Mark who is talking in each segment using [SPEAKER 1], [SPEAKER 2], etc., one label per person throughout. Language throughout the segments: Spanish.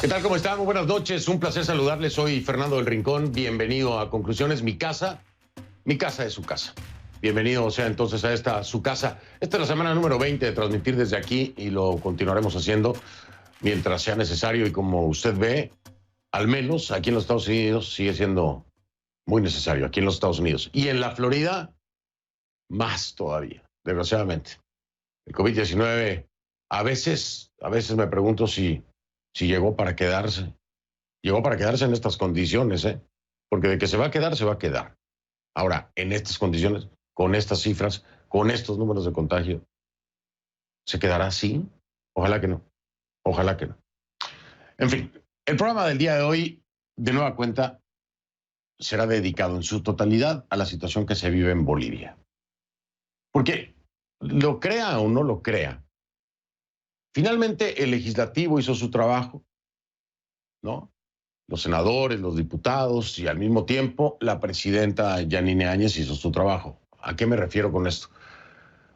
[SPEAKER 1] ¿Qué tal? ¿Cómo están? Muy buenas noches. Un placer saludarles. Soy Fernando del Rincón. Bienvenido a Conclusiones. Mi casa es su casa. Bienvenido sea entonces a esta su casa. Esta es la semana número 20 de transmitir desde aquí y lo continuaremos haciendo mientras sea necesario. Y como usted ve, al menos aquí en los Estados Unidos sigue siendo muy necesario. Aquí en los Estados Unidos. Y en la Florida, más todavía, desgraciadamente. El COVID-19, a veces me pregunto si llegó para quedarse. Llegó para quedarse en estas condiciones, ¿eh? Porque de que se va a quedar, se va a quedar. Ahora, en estas condiciones, con estas cifras, con estos números de contagio, ¿se quedará así? Ojalá que no. Ojalá que no. En fin, el programa del día de hoy, de nueva cuenta, será dedicado en su totalidad a la situación que se vive en Bolivia. Porque, lo crea o no lo crea, finalmente el legislativo hizo su trabajo, ¿no? Los senadores, los diputados y al mismo tiempo la presidenta Yanine Áñez hizo su trabajo. ¿A qué me refiero con esto?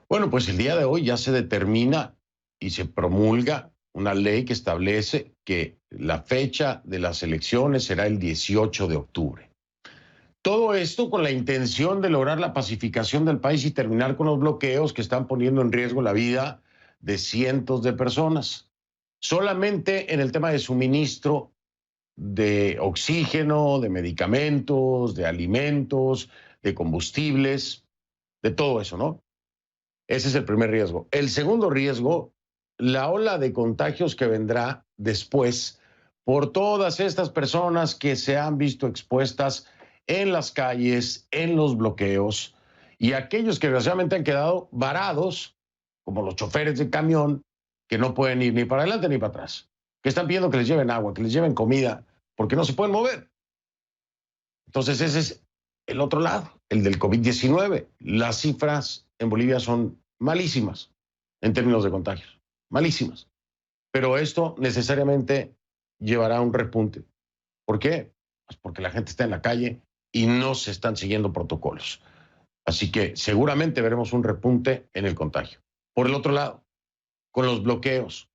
[SPEAKER 1] Bueno, pues el día de hoy ya se determina y se promulga una ley que establece que la fecha de las elecciones será el 18 de octubre. Todo esto con la intención de lograr la pacificación del país y terminar con los bloqueos que están poniendo en riesgo la vida de cientos de personas. Solamente en el tema de suministro de oxígeno, de medicamentos, de alimentos, de combustibles, de todo eso, ¿no? Ese es el primer riesgo. El segundo riesgo, la ola de contagios que vendrá después por todas estas personas que se han visto expuestas en las calles, en los bloqueos, y aquellos que desgraciadamente han quedado varados, como los choferes de camión, que no pueden ir ni para adelante ni para atrás, que están pidiendo que les lleven agua, que les lleven comida, porque no se pueden mover. Entonces ese es el otro lado, el del COVID-19. Las cifras en Bolivia son malísimas en términos de contagios, malísimas. Pero esto necesariamente llevará a un repunte. ¿Por qué? Pues porque la gente está en la calle y no se están siguiendo protocolos. Así que seguramente veremos un repunte en el contagio. Por el otro lado, con los bloqueos,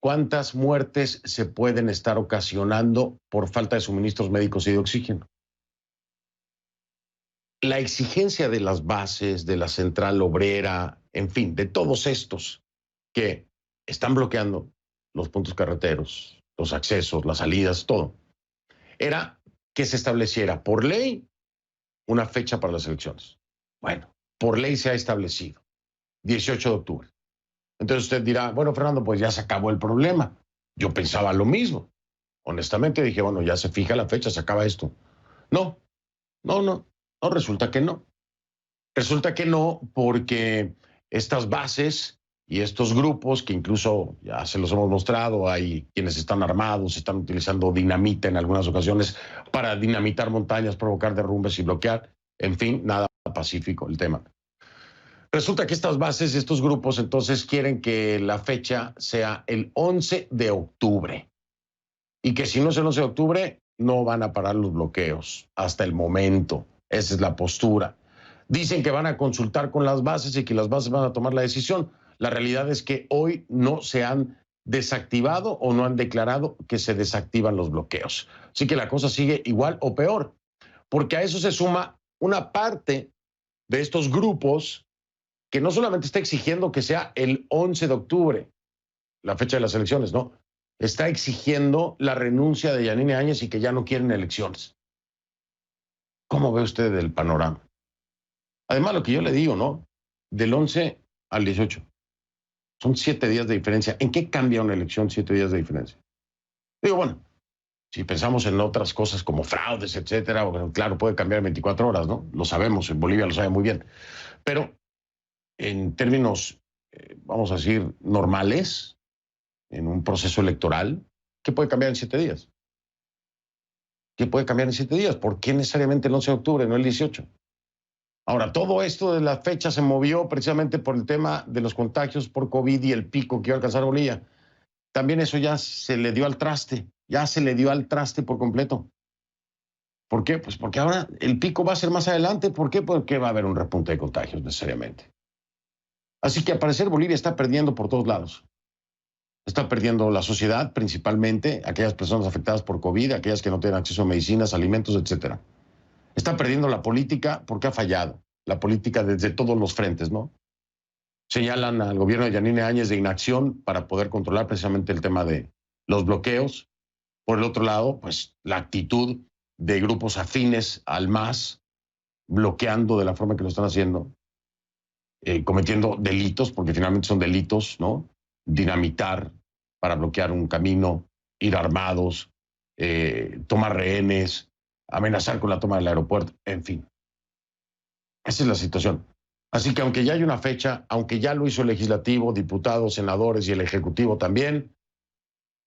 [SPEAKER 1] ¿cuántas muertes se pueden estar ocasionando por falta de suministros médicos y de oxígeno? La exigencia de las bases, de la central obrera, en fin, de todos estos que están bloqueando los puntos carreteros, los accesos, las salidas, todo, era que se estableciera por ley una fecha para las elecciones. Bueno, por ley se ha establecido, 18 de octubre. Entonces usted dirá, bueno, Fernando, pues ya se acabó el problema. Yo pensaba lo mismo. Honestamente dije, bueno, ya se fija la fecha, se acaba esto. No, no, resulta que no. Resulta que no porque estas bases y estos grupos, que incluso ya se los hemos mostrado, hay quienes están armados, están utilizando dinamita en algunas ocasiones para dinamitar montañas, provocar derrumbes y bloquear. En fin, nada pacífico el tema. Resulta que estas bases, estos grupos, entonces quieren que la fecha sea el 11 de octubre. Y que si no es el 11 de octubre, no van a parar los bloqueos hasta el momento. Esa es la postura. Dicen que van a consultar con las bases y que las bases van a tomar la decisión. La realidad es que hoy no se han desactivado o no han declarado que se desactivan los bloqueos. Así que la cosa sigue igual o peor, porque a eso se suma una parte de estos grupos que no solamente está exigiendo que sea el 11 de octubre, la fecha de las elecciones, no, está exigiendo la renuncia de Yanine Áñez y que ya no quieren elecciones. ¿Cómo ve usted el panorama? Además, lo que yo le digo, ¿no? Del 11 al 18. Son 7 días de diferencia. ¿En qué cambia una elección 7 días de diferencia? Digo, bueno, si pensamos en otras cosas como fraudes, etcétera, bueno, claro, puede cambiar en 24 horas, ¿no? Lo sabemos, en Bolivia lo sabe muy bien. Pero en términos, vamos a decir, normales, en un proceso electoral, ¿qué puede cambiar en 7 días? ¿Qué puede cambiar en 7 días? ¿Por qué necesariamente el 11 de octubre, no el 18? Ahora, todo esto de la fecha se movió precisamente por el tema de los contagios por COVID y el pico que iba a alcanzar Bolivia. También eso ya se le dio al traste, por completo. ¿Por qué? Pues porque ahora el pico va a ser más adelante. ¿Por qué? Porque va a haber un repunte de contagios necesariamente. Así que al parecer Bolivia está perdiendo por todos lados. Está perdiendo la sociedad, principalmente aquellas personas afectadas por COVID, aquellas que no tienen acceso a medicinas, alimentos, etcétera. Está perdiendo la política porque ha fallado. La política desde todos los frentes, ¿no? Señalan al gobierno de Yanine Áñez de inacción para poder controlar precisamente el tema de los bloqueos. Por el otro lado, pues la actitud de grupos afines al MAS, bloqueando de la forma que lo están haciendo, cometiendo delitos, porque finalmente son delitos, ¿no? Dinamitar para bloquear un camino, ir armados, tomar rehenes, amenazar con la toma del aeropuerto, en fin. Esa es la situación. Así que aunque ya hay una fecha, aunque ya lo hizo el legislativo, diputados, senadores y el ejecutivo también,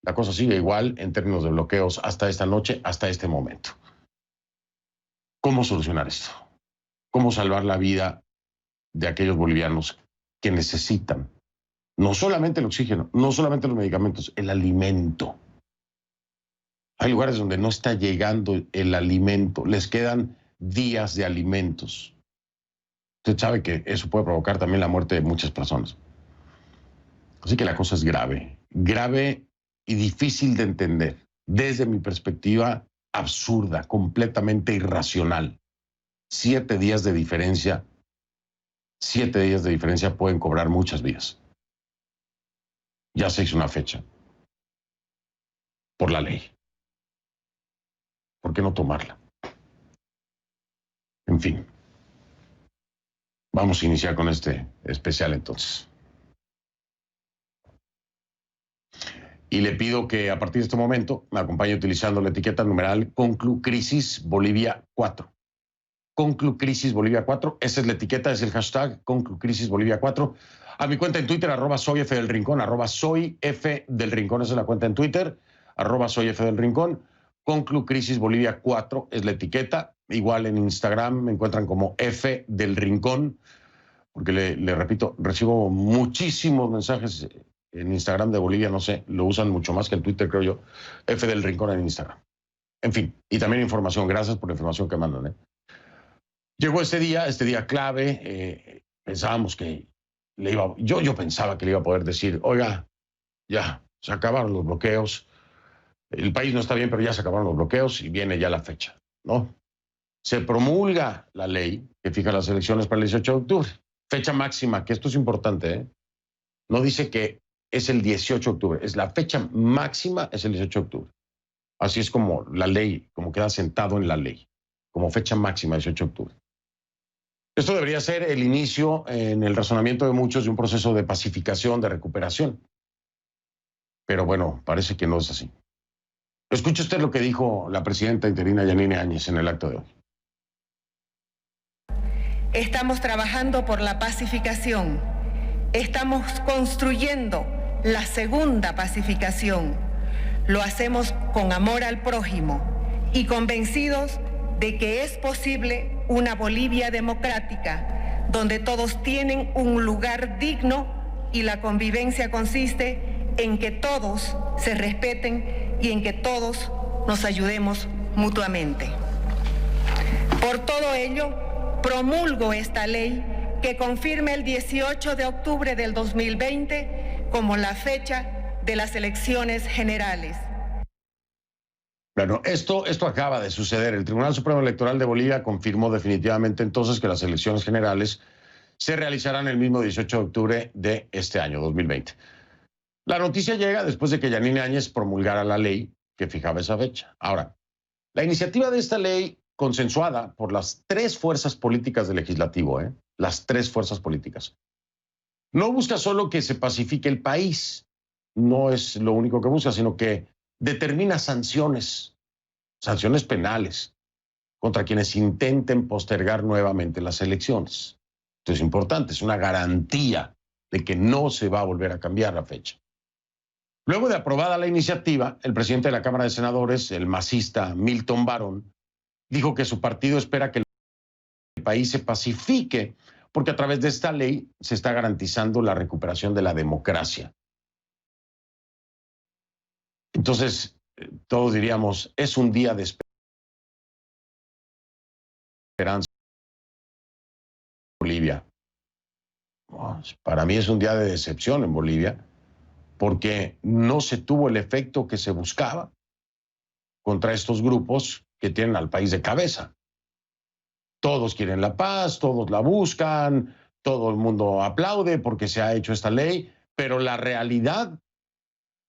[SPEAKER 1] la cosa sigue igual en términos de bloqueos hasta esta noche, hasta este momento. ¿Cómo solucionar esto? ¿Cómo salvar la vida de aquellos bolivianos que necesitan no solamente el oxígeno, no solamente los medicamentos, el alimento? Hay lugares donde no está llegando el alimento, les quedan días de alimentos. Usted sabe que eso puede provocar también la muerte de muchas personas. Así que la cosa es grave, grave y difícil de entender. Desde mi perspectiva, absurda, completamente irracional. 7 días de diferencia, 7 días de diferencia pueden cobrar muchas vidas. Ya se hizo una fecha. Por la ley. ¿Por qué no tomarla? En fin. Vamos a iniciar con este especial entonces. Y le pido que a partir de este momento me acompañe utilizando la etiqueta numeral Conclucrisis Bolivia 4. Conclucrisis Bolivia 4, esa es la etiqueta, es el hashtag Conclucrisis Bolivia 4. A mi cuenta en Twitter, @soyfdelrincón, @soyfdelrincón, esa es la cuenta en Twitter, @soyfdelrincón. Conclucrisis Bolivia 4 es la etiqueta. Igual en Instagram me encuentran como F del Rincón, porque le repito, recibo muchísimos mensajes en Instagram de Bolivia, no sé, lo usan mucho más que en Twitter, creo yo. F del Rincón en Instagram. En fin, y también información, gracias por la información que mandan. Llegó este día clave, pensábamos que yo pensaba que le iba a poder decir, oiga, ya, se acabaron los bloqueos, el país no está bien, pero ya se acabaron los bloqueos y viene ya la fecha, ¿no? Se promulga la ley que fija las elecciones para el 18 de octubre, fecha máxima, que esto es importante, ¿eh? No dice que es el 18 de octubre, es la fecha máxima, es el 18 de octubre. Así es como la ley, como queda sentado en la ley, como fecha máxima, 18 de octubre. Esto debería ser el inicio, en el razonamiento de muchos, de un proceso de pacificación, de recuperación. Pero bueno, parece que no es así. Escuche usted lo que dijo la presidenta interina Yanine Áñez en el acto de hoy.
[SPEAKER 2] Estamos trabajando por la pacificación. Estamos construyendo la segunda pacificación. Lo hacemos con amor al prójimo y convencidos de que es posible una Bolivia democrática, donde todos tienen un lugar digno y la convivencia consiste en que todos se respeten y en que todos nos ayudemos mutuamente. Por todo ello, promulgo esta ley que confirme el 18 de octubre del 2020 como la fecha de las elecciones generales.
[SPEAKER 1] Bueno, esto acaba de suceder. El Tribunal Supremo Electoral de Bolivia confirmó definitivamente entonces que las elecciones generales se realizarán el mismo 18 de octubre de este año, 2020. La noticia llega después de que Yanine Áñez promulgara la ley que fijaba esa fecha. Ahora, la iniciativa de esta ley, consensuada por las 3 fuerzas políticas del legislativo, las 3 fuerzas políticas, no busca solo que se pacifique el país, no es lo único que busca, sino que determina sanciones penales contra quienes intenten postergar nuevamente las elecciones. Esto es importante, es una garantía de que no se va a volver a cambiar la fecha. Luego de aprobada la iniciativa, el presidente de la Cámara de Senadores, el masista Milton Barón, dijo que su partido espera que el país se pacifique, porque a través de esta ley se está garantizando la recuperación de la democracia. Entonces, todos diríamos, es un día de esperanza en Bolivia. Para mí es un día de decepción en Bolivia, porque no se tuvo el efecto que se buscaba contra estos grupos que tienen al país de cabeza. Todos quieren la paz, todos la buscan, todo el mundo aplaude porque se ha hecho esta ley, pero la realidad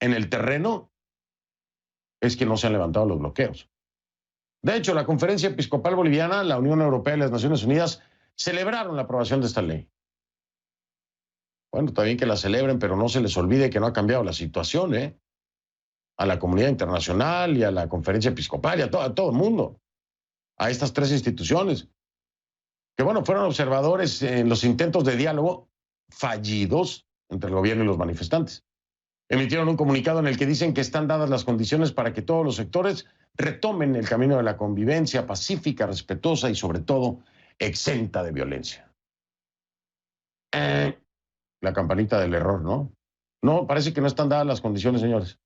[SPEAKER 1] en el terreno es que no se han levantado los bloqueos. De hecho, la Conferencia Episcopal Boliviana, la Unión Europea y las Naciones Unidas celebraron la aprobación de esta ley. Bueno, está bien que la celebren, pero no se les olvide que no ha cambiado la situación, a la comunidad internacional y a la Conferencia Episcopal y a todo el mundo, a estas tres instituciones, que bueno, fueron observadores en los intentos de diálogo fallidos entre el gobierno y los manifestantes. Emitieron un comunicado en el que dicen que están dadas las condiciones para que todos los sectores retomen el camino de la convivencia pacífica, respetuosa y sobre todo exenta de violencia. La campanita del error, ¿no? No, parece que no están dadas las condiciones, señores.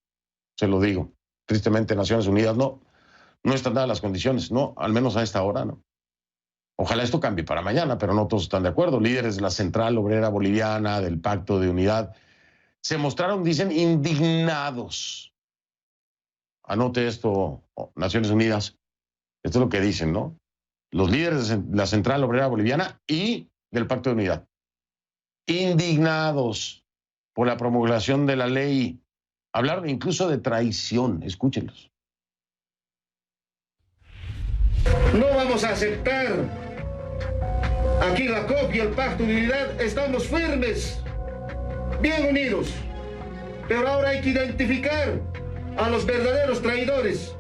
[SPEAKER 1] Se lo digo. Tristemente, Naciones Unidas no están dadas las condiciones, no, al menos a esta hora, no. Ojalá esto cambie para mañana, pero no todos están de acuerdo. Líderes de la Central Obrera Boliviana, del Pacto de Unidad, se mostraron, dicen, indignados. Anote esto, Naciones Unidas. Esto es lo que dicen, ¿no? Los líderes de la Central Obrera Boliviana y del Pacto de Unidad. Indignados por la promulgación de la ley. Hablaron incluso de traición. Escúchenlos.
[SPEAKER 3] No vamos a aceptar. Aquí la COP y el Pacto de Unidad estamos firmes, bien unidos. Pero ahora hay que identificar a los verdaderos traidores,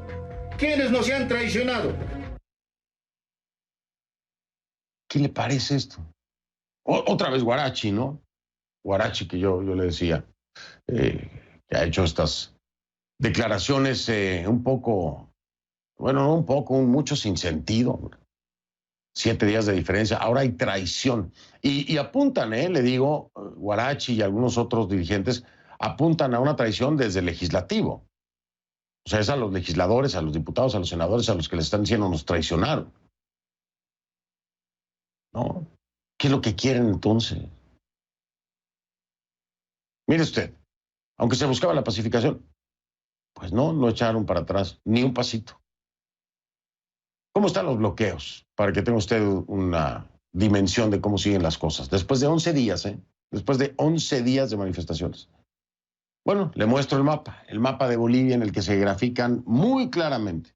[SPEAKER 3] quienes nos han traicionado.
[SPEAKER 1] ¿Qué le parece esto? Otra vez Guarachi, ¿no? Guarachi, que yo le decía, que ha hecho estas declaraciones un poco, bueno, no un poco, mucho sin sentido. 7 días de diferencia, ahora hay traición. Y apuntan, le digo, Guarachi y algunos otros dirigentes apuntan a una traición desde el legislativo. O sea, es a los legisladores, a los diputados, a los senadores, a los que les están diciendo nos traicionaron. ¿No? ¿Qué es lo que quieren entonces? Mire usted, aunque se buscaba la pacificación, pues no echaron para atrás, ni un pasito. ¿Cómo están los bloqueos? Para que tenga usted una dimensión de cómo siguen las cosas. Después de 11 días, después de 11 días de manifestaciones. Bueno, le muestro el mapa de Bolivia en el que se grafican muy claramente,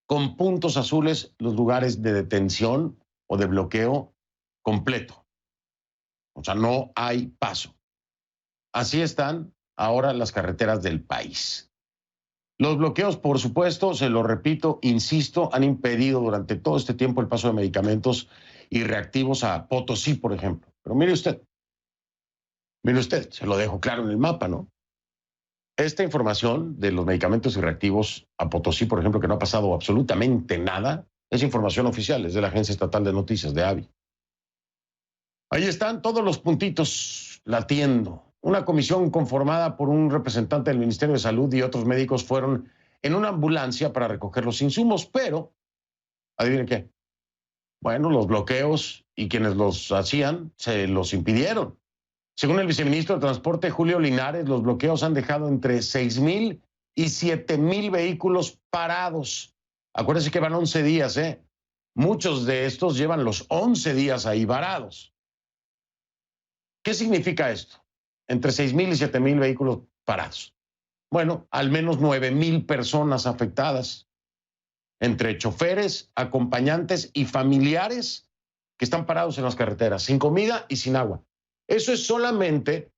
[SPEAKER 1] con puntos azules, los lugares de detención o de bloqueo completo. O sea, no hay paso. Así están ahora las carreteras del país. Los bloqueos, por supuesto, se lo repito, insisto, han impedido durante todo este tiempo el paso de medicamentos y reactivos a Potosí, por ejemplo. Pero mire usted, se lo dejo claro en el mapa, ¿no? Esta información de los medicamentos y reactivos a Potosí, por ejemplo, que no ha pasado absolutamente nada, es información oficial, es de la Agencia Estatal de Noticias, de AVI. Ahí están todos los puntitos latiendo. Una comisión conformada por un representante del Ministerio de Salud y otros médicos fueron en una ambulancia para recoger los insumos, pero, adivinen qué, bueno, los bloqueos y quienes los hacían se los impidieron. Según el viceministro de Transporte, Julio Linares, los bloqueos han dejado entre 6,000 y 7,000 vehículos parados. Acuérdense que van 11 días, Muchos de estos llevan los 11 días ahí varados. ¿Qué significa esto? Entre 6,000 y 7,000 vehículos parados. Bueno, al menos 9,000 personas afectadas, entre choferes, acompañantes y familiares que están parados en las carreteras, sin comida y sin agua. Eso es solamente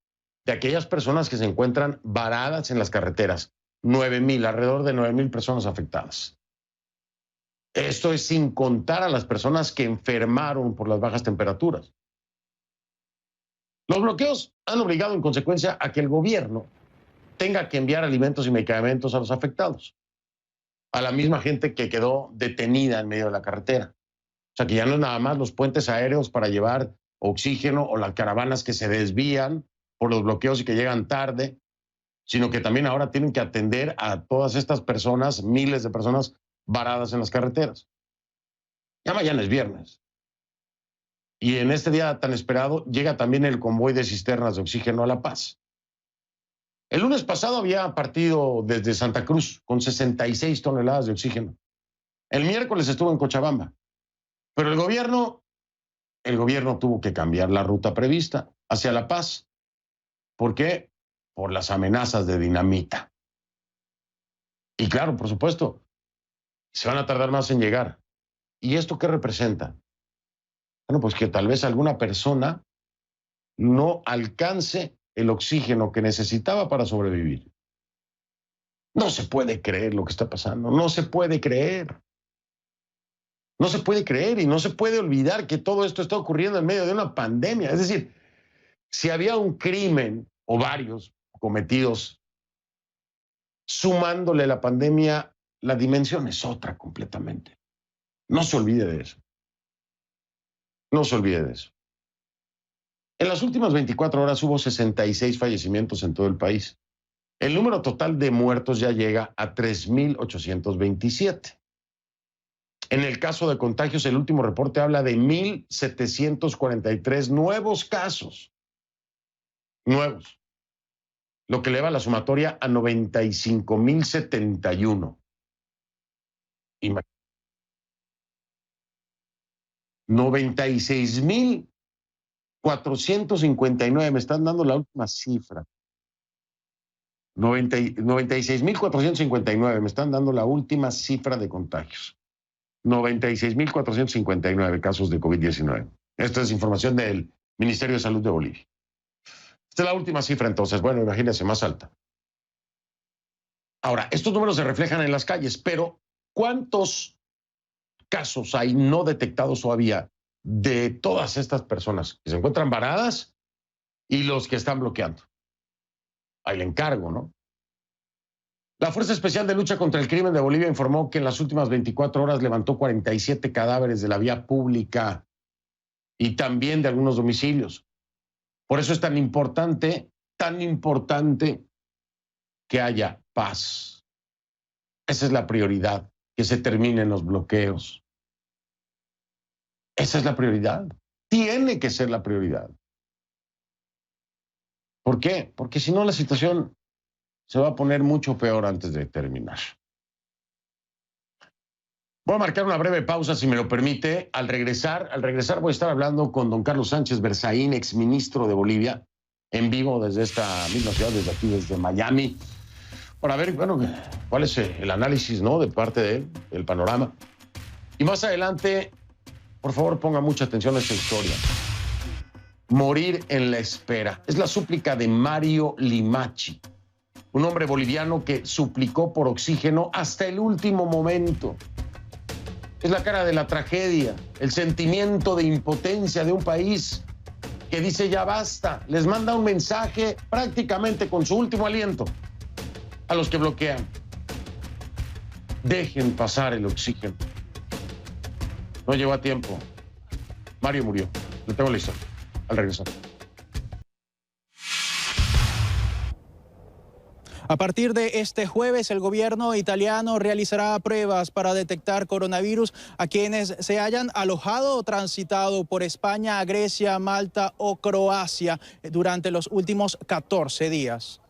[SPEAKER 1] de aquellas personas que se encuentran varadas en las carreteras. 9,000, alrededor de 9,000 personas afectadas. Esto es sin contar a las personas que enfermaron por las bajas temperaturas. Los bloqueos han obligado en consecuencia a que el gobierno tenga que enviar alimentos y medicamentos a los afectados, a la misma gente que quedó detenida en medio de la carretera. O sea, que ya no es nada más los puentes aéreos para llevar oxígeno o las caravanas que se desvían por los bloqueos y que llegan tarde, sino que también ahora tienen que atender a todas estas personas, miles de personas varadas en las carreteras. Ya mañana es viernes. Y en este día tan esperado llega también el convoy de cisternas de oxígeno a La Paz. El lunes pasado había partido desde Santa Cruz con 66 toneladas de oxígeno. El miércoles estuvo en Cochabamba. Pero el gobierno tuvo que cambiar la ruta prevista hacia La Paz. ¿Por qué? Por las amenazas de dinamita. Y claro, por supuesto, se van a tardar más en llegar. ¿Y esto qué representa? Bueno, pues que tal vez alguna persona no alcance el oxígeno que necesitaba para sobrevivir. No se puede creer lo que está pasando, no se puede creer. No se puede creer y no se puede olvidar que todo esto está ocurriendo en medio de una pandemia. Es decir, si había un crimen o varios cometidos, sumándole la pandemia, la dimensión es otra completamente. No se olvide de eso. No se olvide de eso. En las últimas 24 horas hubo 66 fallecimientos en todo el país. El número total de muertos ya llega a 3.827. En el caso de contagios, el último reporte habla de 1.743 nuevos casos. Nuevos. Lo que eleva la sumatoria a 95.071. 96.459, me están dando la última cifra. 96.459, me están dando la última cifra de contagios. 96.459 casos de COVID-19. Esta es información del Ministerio de Salud de Bolivia. Esta es la última cifra, entonces. Bueno, imagínense, más alta. Ahora, estos números se reflejan en las calles, pero ¿cuántos casos hay no detectados todavía de todas estas personas que se encuentran varadas y los que están bloqueando? Ahí le encargo, ¿no? La Fuerza Especial de Lucha contra el Crimen de Bolivia informó que en las últimas 24 horas levantó 47 cadáveres de la vía pública y también de algunos domicilios. Por eso es tan importante que haya paz. Esa es la prioridad, que se terminen los bloqueos. Esa es la prioridad. Tiene que ser la prioridad. ¿Por qué? Porque si no la situación se va a poner mucho peor antes de terminar. Voy a marcar una breve pausa, si me lo permite. Al regresar voy a estar hablando con don Carlos Sánchez Berzaín, exministro de Bolivia, en vivo desde esta misma ciudad, desde aquí, desde Miami, para ver, bueno, cuál es el análisis, ¿no?, de parte de él, el panorama. Y más adelante, por favor, ponga mucha atención a esta historia. Morir en la espera. Es la súplica de Mario Limachi, un hombre boliviano que suplicó por oxígeno hasta el último momento. Es la cara de la tragedia, el sentimiento de impotencia de un país que dice ya basta. Les manda un mensaje prácticamente con su último aliento a los que bloquean. Dejen pasar el oxígeno. No llegó a tiempo. Mario murió. Le tengo la historia al regresar.
[SPEAKER 4] A partir de este jueves, el gobierno italiano realizará pruebas para detectar coronavirus a quienes se hayan alojado o transitado por España, Grecia, Malta o Croacia durante los últimos 14 días.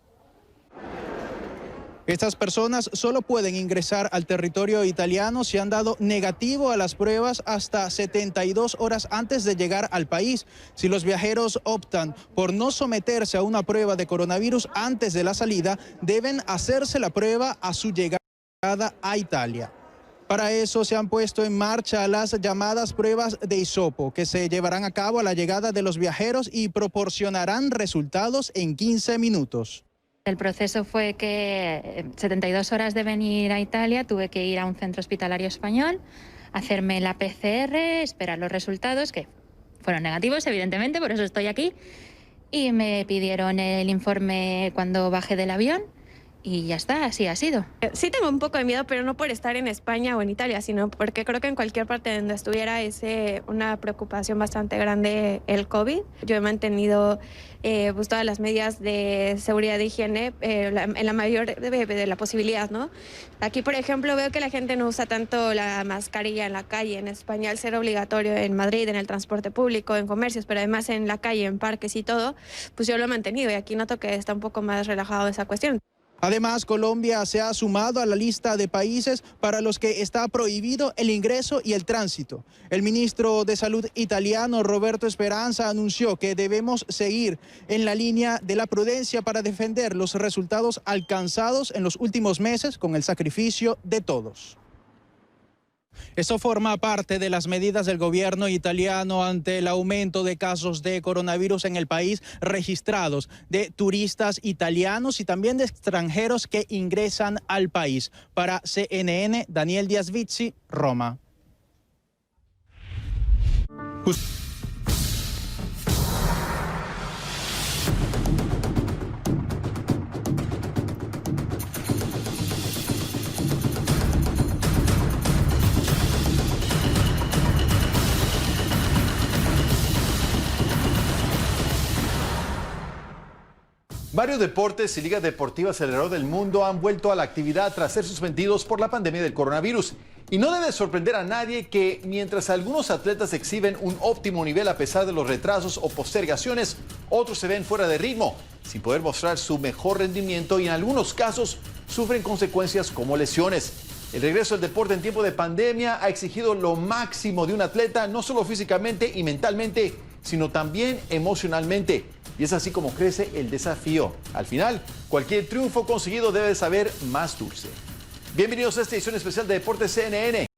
[SPEAKER 4] Estas personas solo pueden ingresar al territorio italiano si han dado negativo a las pruebas hasta 72 horas antes de llegar al país. Si los viajeros optan por no someterse a una prueba de coronavirus antes de la salida, deben hacerse la prueba a su llegada a Italia. Para eso se han puesto en marcha las llamadas pruebas de hisopo, que se llevarán a cabo a la llegada de los viajeros y proporcionarán resultados en 15 minutos.
[SPEAKER 5] El proceso fue que 72 horas de venir a Italia tuve que ir a un centro hospitalario español, hacerme la PCR, esperar los resultados, que fueron negativos, evidentemente, por eso estoy aquí, y me pidieron el informe cuando bajé del avión y ya está, así ha sido.
[SPEAKER 6] Sí tengo un poco de miedo, pero no por estar en España o en Italia, sino porque creo que en cualquier parte donde estuviera es una preocupación bastante grande el COVID. Yo he mantenido pues todas las medidas de seguridad de higiene en la mayor de la posibilidad, ¿no? Aquí, por ejemplo, veo que la gente no usa tanto la mascarilla en la calle. En España, al ser obligatorio en Madrid, en el transporte público, en comercios, pero además en la calle, en parques y todo, pues yo lo he mantenido y aquí noto que está un poco más relajado esa cuestión.
[SPEAKER 4] Además, Colombia se ha sumado a la lista de países para los que está prohibido el ingreso y el tránsito. El ministro de Salud italiano, Roberto Speranza, anunció que debemos seguir en la línea de la prudencia para defender los resultados alcanzados en los últimos meses con el sacrificio de todos. Esto forma parte de las medidas del gobierno italiano ante el aumento de casos de coronavirus en el país registrados de turistas italianos y también de extranjeros que ingresan al país. Para CNN, Daniel Díaz Vizzi, Roma.
[SPEAKER 7] Varios deportes y ligas deportivas alrededor del mundo han vuelto a la actividad tras ser suspendidos por la pandemia del coronavirus. Y no debe sorprender a nadie que mientras algunos atletas exhiben un óptimo nivel a pesar de los retrasos o postergaciones, otros se ven fuera de ritmo, sin poder mostrar su mejor rendimiento y en algunos casos sufren consecuencias como lesiones. El regreso del deporte en tiempo de pandemia ha exigido lo máximo de un atleta, no solo físicamente y mentalmente, sino también emocionalmente. Y es así como crece el desafío. Al final, cualquier triunfo conseguido debe saber más dulce. Bienvenidos a esta edición especial de Deportes CNN.